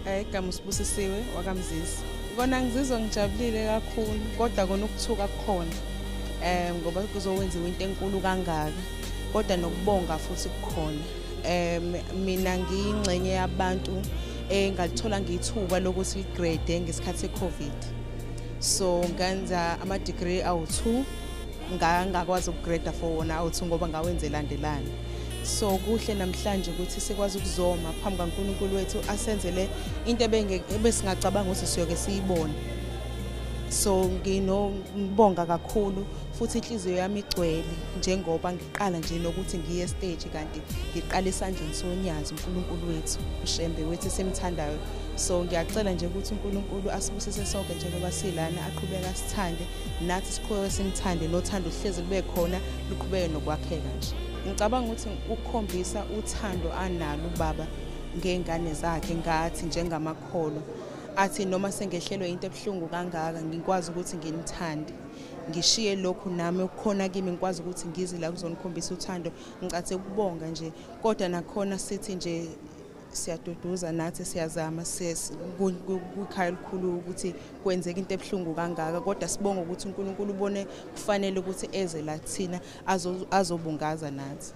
Igama usibusisiwe wakamzisi. Kona ngizizwa ngijabulile kakhulu kodwa kona ukuthuka kukhona. Ngoba kuzowenziwa into enkulu kangaka kodwa nokubonga futhi kukhona. Mina ngiyingxenye yabantu engalithola ngithuba lokuthi grade ngesikhathi seCovid. So ngenza ama-degree awu-2 ngakwazi ukugrade for wona awu-2 ngoba ngawenze landelana. So kuhle namhlanje ukuthi sikwazi ukuzoma phambi kaNkulunkulu wethu asenzele into ebesingacabanga ukuthi siyoke siyibone. So ngibonga kakhulu futhi inhliziyo yami igcwele njengoba ngiqala nje nokuthi ngiye stage kanti ngiqala esandleni soNyazi uNkulunkulu wethu ushembe wethu simthandayo. So ngiyacela nje ukuthi uNkulunkulu asibusise sonke njengoba silana aqhubeka asithande nathi siqhubeke simthande nothando hleze libe khona luqhubeke nokwakheka nje. Ngicabanga ukuthi ukukhombisa uthando analo ubaba ngengane zakhe ngathi njengamakholo athi noma sengehlelwe into ebuhlungu kangaka ngikwazi ukuthi ngimthande ngishiye lokhu nami ukukhona kimi ngikwazi ukuthi ngizi la kuzonikhombisa uthando ngicathe ukubonga nje kodwa nakhona sithi nje siyaduduza nathi siyazama kukhaya likhulu ukuthi kwenzeka into ebuhlungu kangaka kodwa sibonga ukuthi uNkulunkulu ubone kufanele ukuthi eze la thina azobungaza nathi.